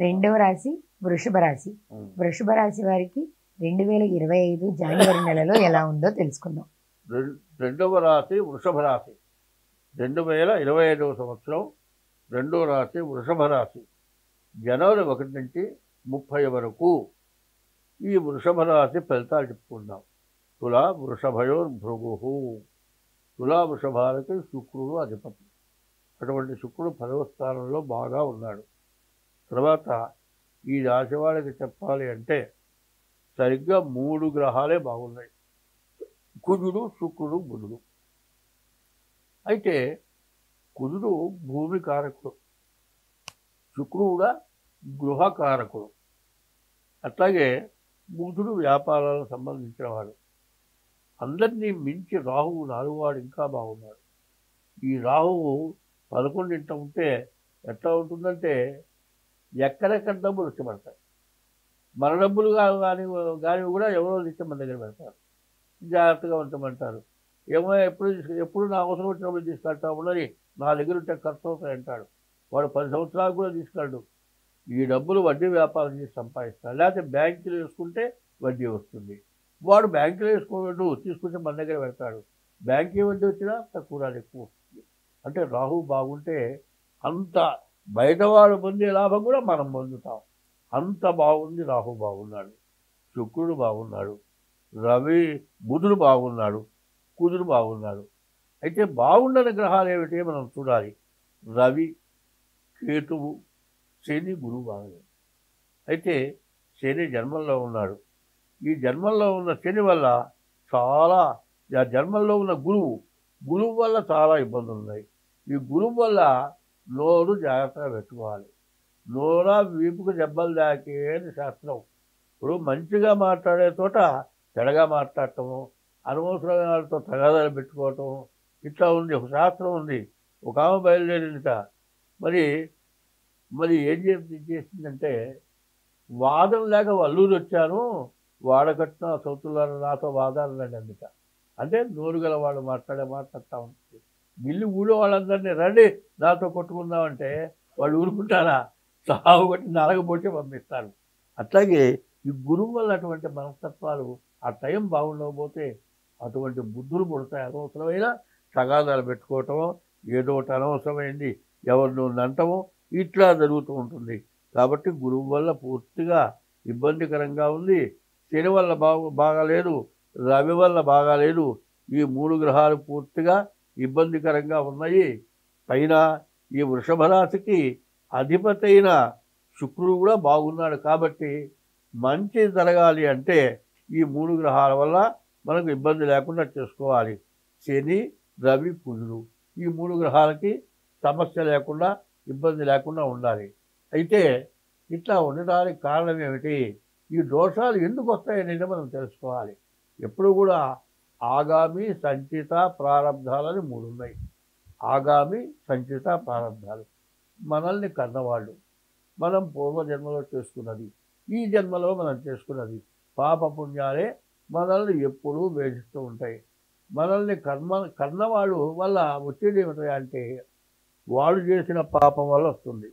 రెండవ రాశి వృషభ రాశి. వృషభ రాశి వారికి 2025 జనవరి నెలలో ఎలా ఉందో తెలుసుకుందాం. రెండవ రాశి వృషభ రాశి. 2025 సంవత్సరం రెండవ రాశి వృషభ రాశి. జనవరి 1 నుంచి 30 వరకు ఈ వృషభ రాశి ఫలితాలు చెప్పుకుందాం. తులా వృషభయోర్భృగు. తులా వృషభాలకి శుక్రుడు అధిపతి. అటువంటి శుక్రుడు 10వ స్థానంలో బాగా ఉన్నాడు. తర్వాత ఈ రాశి వాళ్ళకి చెప్పాలి అంటే సరిగ్గా 3 గ్రహాలే బాగున్నాయి, కుజుడు, శుక్రుడు, బుధుడు. అయితే కుజుడు భూమి కారకుడు, శుక్రుడు కూడా గృహకారకుడు, అట్లాగే బుధుడు వ్యాపారాలకు సంబంధించిన వాడు. అందరినీ మించి రాహువు 4వ వాడు ఇంకా బాగున్నాడు. ఈ రాహువు 11 ఉంటే ఎట్లా ఉంటుందంటే ఎక్కడెక్కడ డబ్బులు వచ్చి పడతాయి. మన డబ్బులు కానీ కూడా ఎవరో తెచ్చి మన దగ్గర పెడతారు, జాగ్రత్తగా ఉంచమంటారు. ఏమో ఎప్పుడు నా అవసరం వచ్చినప్పుడు తీసుకెళ్తా ఉన్నది, నా దగ్గర ఉంటే ఖర్చు అవుతాయి అంటాడు. వాడు 10 సంవత్సరాలు కూడా తీసుకెళ్ళడు. ఈ డబ్బులు వడ్డీ వ్యాపారం చేసి సంపాదిస్తాడు. లేకపోతే బ్యాంకులు వేసుకుంటే వడ్డీ వస్తుంది. వాడు బ్యాంకులో వేసుకోవద్దు, తీసుకుంటే మన దగ్గర పెడతాడు. బ్యాంకు వడ్డీ వచ్చినా తక్కువ రాదు, ఎక్కువ వస్తుంది. అంటే రాహు బాగుంటే అంత బయటవాడు పొందే లాభం కూడా మనం పొందుతాం. అంత బాగుంది. రాహు బాగున్నాడు, శుక్రుడు బాగున్నాడు, బుధుడు బాగున్నాడు, కుజుడు బాగున్నాడు. అయితే బాగుండని గ్రహాలు ఏమిటి మనం చూడాలి. రవి, కేతువు, శని, గురువు బాగలేదు. అయితే శని జన్మంలో ఉన్నాడు. ఈ జన్మంలో ఉన్న శని వల్ల చాలా, జన్మంలో ఉన్న గురువు వల్ల చాలా ఇబ్బందులు ఉన్నాయి. ఈ గురువు వల్ల నోరు జాగ్రత్తగా పెట్టుకోవాలి. నోరా వీపుకు దెబ్బలు దాకే అని శాస్త్రం. ఇప్పుడు మంచిగా మాట్లాడే చోట చెడగా మాట్లాడటము, అనవసరమైన వాళ్ళతో తగాదాలు పెట్టుకోవటం, ఇట్లా ఉంది. ఒక శాస్త్రం ఉంది. ఒక ఆమె బయలుదేరిందిట. మరి ఏం చేసిందంటే, వాదం లేక వల్లూరు వచ్చాను, వాడకట్టిన సౌతులారు నాతో వాదాలు అందుక. అంటే నోరు గల వాళ్ళు మాట్లాడుతూ ఉంటుంది. గిల్లి ఊళ్ళో వాళ్ళందరినీ రండి నాతో కొట్టుకుందామంటే వాళ్ళు ఊరుకుంటారా? సాగు కొట్టి నలగబొట్టి పంపిస్తారు. అట్లాగే ఈ గురువు వల్ల అటువంటి మనస్తత్వాలు ఆ టైం బాగుండకపోతే అటువంటి బుద్ధులు పుడతాయి. అనవసరమైన తగాదాలు పెట్టుకోవటమో, ఏదో ఒకటి అనవసరమైంది ఎవరినో నంటమో ఇట్లా జరుగుతూ ఉంటుంది. కాబట్టి గురువు వల్ల పూర్తిగా ఇబ్బందికరంగా ఉంది. శని వల్ల బాగాలేదు, రవి వల్ల బాగాలేదు. ఈ 3 గ్రహాలు పూర్తిగా ఇబ్బందికరంగా ఉన్నాయి. పైన ఈ వృషభ రాశికి అధిపతి అయిన శుక్రుడు కూడా బాగున్నాడు. కాబట్టి మంచి జరగాలి అంటే ఈ 3 గ్రహాల వల్ల మనకు ఇబ్బంది లేకుండా చేసుకోవాలి. శని, రవి, కుజుడు, ఈ 3 గ్రహాలకి సమస్య లేకుండా, ఇబ్బంది లేకుండా ఉండాలి. అయితే ఇట్లా ఉండడానికి కారణం ఏమిటి? ఈ దోషాలు ఎందుకు వస్తాయనేది మనం తెలుసుకోవాలి. ఎప్పుడు కూడా ఆగామి, సంచిత, ప్రారంధాలని 3 ఉన్నాయి. ఆగామి, సంచిత, ప్రారంధాలు. మనల్ని కన్నవాళ్ళు, మనం పూర్వజన్మలో చేసుకున్నది, ఈ జన్మలో మనం చేసుకున్నది పాపపుణ్యాలే మనల్ని ఎప్పుడూ వేధిస్తూ ఉంటాయి. మనల్ని కన్నవాళ్ళు వల్ల వచ్చేది ఏమిటి అంటే వాళ్ళు చేసిన పాపం వల్ల వస్తుంది.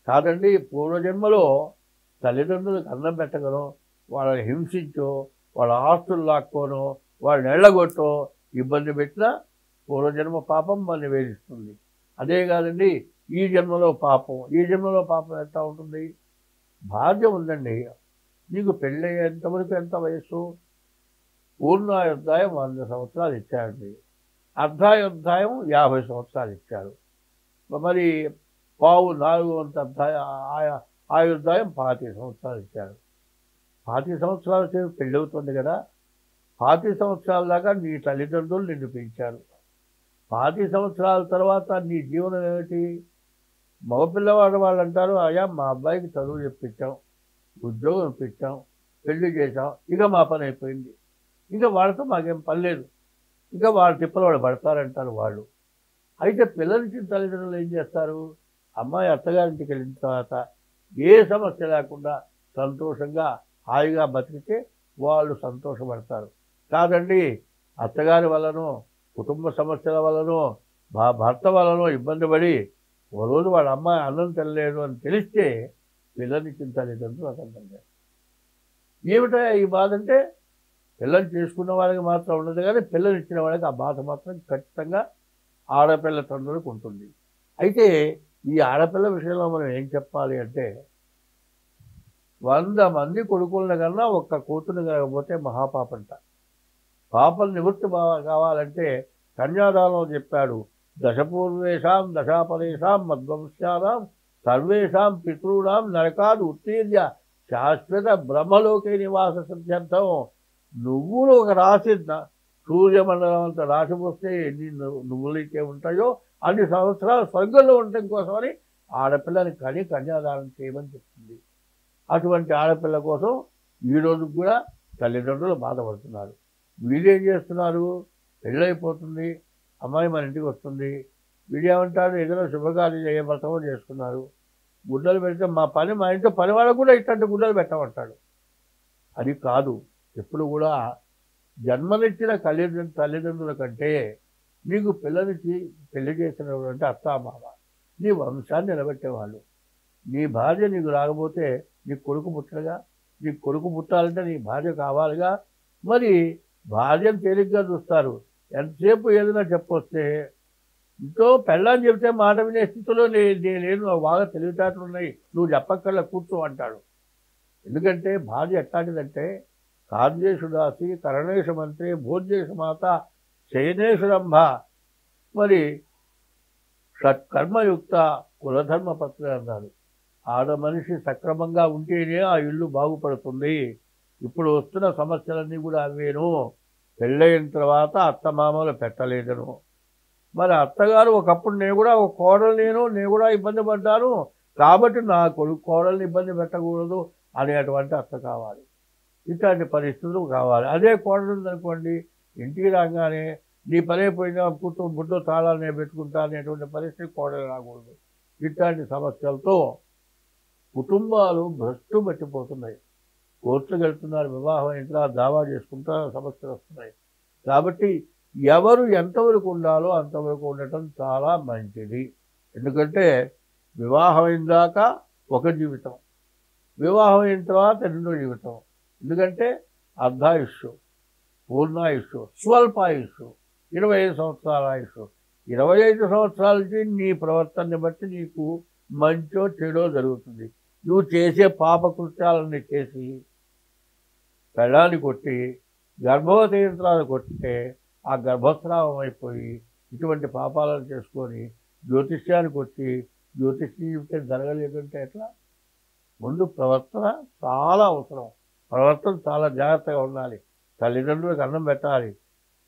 కాదండి, పూర్వజన్మలో తల్లిదండ్రులకు అన్నం పెట్టగలం, వాళ్ళని హింసించో, వాళ్ళ ఆస్తులు లాక్కోనో, వాళ్ళని ఎళ్ళగొట్టో ఇబ్బంది పెట్టినా పూర్వజన్మ పాపం మనల్ని వేధిస్తుంది. అదే కాదండి, ఈ జన్మలో పాపం ఎట్లా ఉంటుంది? భార్య ఉందండి, నీకు పెళ్ళయ్యేంతవరకు ఎంత వయస్సు? పూర్ణాయుర్దాయం 100 సంవత్సరాలు ఇచ్చారండి. అర్ధాయుర్దాయం 50 సంవత్సరాలు ఇచ్చారు. మరి పావు 4 ఆయుర్దాయం 25 సంవత్సరాలు ఇచ్చారు. 25 సంవత్సరాల సేపు పెళ్ళవుతుంది కదా. 25 సంవత్సరాల దాకా నీ తల్లిదండ్రులు నిన్ను పెంచారు. 25 సంవత్సరాల తర్వాత నీ జీవనం ఏమిటి? మగపిల్లవాడు వాళ్ళు అంటారు, అయ్యా మా అబ్బాయికి చదువు చెప్పించాం, ఉద్యోగం ఇప్పించాం, పెళ్లి చేసాం, ఇక మా పని అయిపోయింది, ఇంకా వాళ్ళతో మాకేం పని లేదు, ఇంకా వాళ్ళ తిప్పలు వాళ్ళు పడతారంటారు వాళ్ళు. అయితే పిల్లలకి తల్లిదండ్రులు ఏం చేస్తారు? అమ్మాయి అత్తగారింటికి వెళ్ళిన తర్వాత ఏ సమస్య లేకుండా సంతోషంగా హాయిగా బతికితే వాళ్ళు సంతోషపడతారు. కాదండి, అత్తగారి వల్లనో, కుటుంబ సమస్యల వల్లనో, భర్త వల్లనో ఇబ్బంది పడి ఓ రోజు వాళ్ళ అమ్మాయి అన్నం తినలేదు అని తెలిస్తే పిల్లనిచ్చిన తల్లిదండ్రులు అతను ఏమిటా ఈ బాధ అంటే పిల్లలు చేసుకున్న వాళ్ళకి మాత్రం ఉండదు, కానీ పిల్లనిచ్చిన వాళ్ళకి ఆ బాధ మాత్రం ఖచ్చితంగా ఆడపిల్ల తండ్రులకు ఉంటుంది. అయితే ఈ ఆడపిల్ల విషయంలో మనం ఏం చెప్పాలి అంటే 100 మంది కొడుకులను కన్నా ఒక్క కూతురు కాకపోతే మహాపాపంట. పాపం నివృత్తి కావాలంటే కన్యాదానం చెప్పాడు. దశపూర్వేషాం దశాపరేషాం మధ్వంశానాం సర్వేషాం పితॄణాం నరకాదు ఉత్తీర్య శాశ్వత బ్రహ్మలోకే నివాస సిద్ధ్యర్థం. నువ్వులు ఒక రాశి సూర్యమండలం అంత రాశి వస్తే ఎన్ని నువ్వులైతే ఉంటాయో అన్ని సంవత్సరాలు స్వర్గంలో ఉండటం కోసమని ఆడపిల్లని కన్యాదానం చేయమని చెప్తుంది. అటువంటి ఆడపిల్ల కోసం ఈరోజు కూడా తల్లిదండ్రులు బాధపడుతున్నారు. వీళ్ళేం చేస్తున్నారు, పెళ్ళైపోతుంది, అమ్మాయి మన ఇంటికి వస్తుంది, వీడేమంటారు ఏదైనా శుభకార్యం చేయబడతామో చేసుకున్నారు, గుడ్డలు పెడితే మా ఇంట్లో పని వాళ్ళకు కూడా ఇట్లాంటి గుడ్డలు పెట్టమంటాడు. అది కాదు. ఎప్పుడు కూడా జన్మనిచ్చిన తల్లిదండ్రుల కంటే నీకు పిల్లనిచ్చి పెళ్లి చేసినటువంటి అత్తామామ నీ వంశాన్ని నిలబెట్టేవాళ్ళు. నీ భార్య నీకు రాకపోతే నీకు కొడుకు పుట్టరుగా. నీకు కొడుకు పుట్టాలంటే నీ భార్య కావాలిగా. మరి భార్యను తేలిగ్గా చూస్తారు. ఎంతసేపు ఏదైనా చెప్పొస్తే ఇంట్లో పెళ్ళని చెప్తే మాట వినే స్థితిలో నేను బాగా తెలివితేటలు ఉన్నాయి, నువ్వు చెప్పక్కర్లా కూర్చో అంటాడు. ఎందుకంటే భార్య ఎట్లాంటిదంటే కార్యేషు దాసి కరణేషు మంత్రి భోజ్యేషు మాత శయనేషు రంభ. మరి సత్కర్మయుక్త కులధర్మపత్రి అన్నారు. ఆడ మనిషి సక్రమంగా ఉంటేనే ఆ ఇల్లు బాగుపడుతుంది. ఇప్పుడు వస్తున్న సమస్యలన్నీ కూడా అవేను. పెళ్ళైన తర్వాత అత్తమామలు పెట్టలేదను. మరి అత్తగారు ఒకప్పుడు నేను కూడా ఒక కోడలు నేను కూడా ఇబ్బంది పడ్డాను కాబట్టి నా కొడుకు కోడల్ని ఇబ్బంది పెట్టకూడదు అనేటువంటి అత్త కావాలి. ఇట్లాంటి పరిస్థితులు కావాలి. అదే కోడలు ఉందనుకోండి, ఇంటికి రాగానే నీ పనైపోయినా బుడ్డో తాళాలనే పెట్టుకుంటా అనేటువంటి పరిస్థితి కోడలు రాకూడదు. ఇట్లాంటి సమస్యలతో కుటుంబాలు భ్రష్టు పట్టిపోతున్నాయి. కోర్టుకు వెళ్తున్నారు, వివాహం ఇంట్లో దావా చేసుకుంటారు, సమస్యలు వస్తున్నాయి. కాబట్టి ఎవరు ఎంతవరకు ఉండాలో అంతవరకు ఉండటం చాలా మంచిది. ఎందుకంటే వివాహం అయిన దాకా ఒక జీవితం, వివాహం అయిన తర్వాత రెండో జీవితం. ఎందుకంటే అర్ధాయుష్, పూర్ణాయుష్, స్వల్పాయుష్, 25 సంవత్సరాల ఆయుష్. 25 సంవత్సరాల నుంచి నీ ప్రవర్తనని బట్టి నీకు మంచో చెడో జరుగుతుంది. నువ్వు చేసే పాపకృత్యాలన్నీ చేసి పెళ్ళాన్ని కొట్టి గర్భవతి యంత్రాలు కొట్టితే ఆ గర్భస్రావం అయిపోయి ఇటువంటి పాపాలను చేసుకొని జ్యోతిష్యానికి వచ్చి జ్యోతిష్యం చెప్తే జరగలేదంటే ఎట్లా? ముందు ప్రవర్తన చాలా అవసరం. ప్రవర్తన చాలా జాగ్రత్తగా ఉండాలి. తల్లిదండ్రులకు అన్నం పెట్టాలి.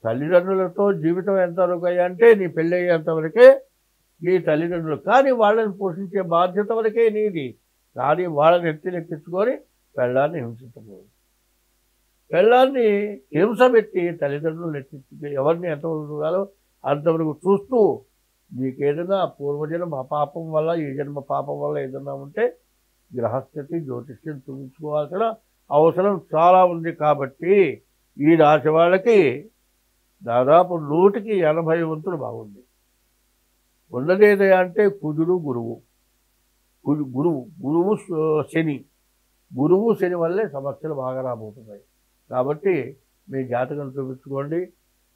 తల్లిదండ్రులతో జీవితం ఎంతవరకు అంటే నీ పెళ్ళి అయ్యేంతవరకే నీ తల్లిదండ్రులు, కానీ వాళ్ళని పోషించే బాధ్యత వరకే నీది. కానీ వాళ్ళని ఎత్తినెక్కించుకొని పెళ్ళాన్ని హింసించకూడదు. పెళ్ళాన్ని హింస పెట్టి తల్లిదండ్రులు ఎత్తించుకు ఎవరిని ఎంతవరకు చూడాలో అంతవరకు చూస్తూ నీకేదైనా పూర్వజన్మ పాపం వల్ల ఈ జన్మ పాపం వల్ల ఏదైనా ఉంటే గ్రహస్థితి జ్యోతిష్యం చూపించుకోవాల్సిన అవసరం చాలా ఉంది. కాబట్టి ఈ రాశి వాళ్ళకి దాదాపు 100కి 80 వంతులు బాగుంది. ఉన్నదేదే అంటే కుజుడు గురువు, గురువు శని, గురువు శని వల్లే సమస్యలు బాగా రాబోతున్నాయి. కాబట్టి మీ జాతకం చూపించుకోండి.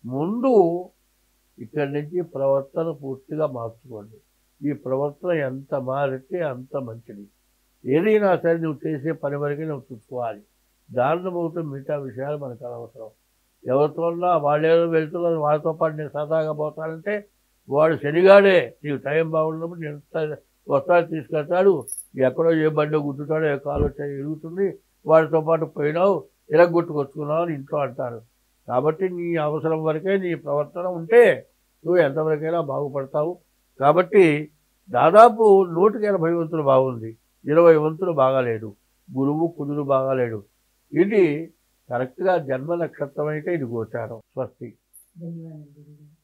ముందు ఇక్కడి నుంచి ప్రవర్తన పూర్తిగా మార్చుకోండి. ఈ ప్రవర్తన ఎంత మారితే అంత మంచిది. ఏదైనా సరే నువ్వు చేసే పని వరకే నువ్వు చూసుకోవాలి. దారుణ పోతే మిగతా విషయాలు మనకు అనవసరం. ఎవరితో వాళ్ళేదో వెళ్తున్నారు, వాళ్ళతో పాటు నేను సరదాగా పోతానంటే వాడు శనిగాడే. నీకు టైం బాగున్నప్పుడు నేను వస్తాడు, తీసుకెళ్తాడు, ఎక్కడో ఏ బండి గుద్దుతాడో ఏ కాలు ఇరుగుతుంది, వాడితో పాటు పోయినావు ఇరగొట్టుకొచ్చుకున్నావు అని ఇంట్లో అంటారు. కాబట్టి నీ అవసరం వరకే నీ ప్రవర్తన ఉంటే నువ్వు ఎంతవరకైనా బాగుపడతావు. కాబట్టి దాదాపు 100కి 80 వంతులు బాగుంది, 20 వంతులు బాగాలేదు. గురువు కుజుడు బాగాలేడు. ఇది కరెక్ట్గా జన్మ నక్షత్రం అయితే ఇది గోచారం. స్వస్తి. ధన్యవాదాలు.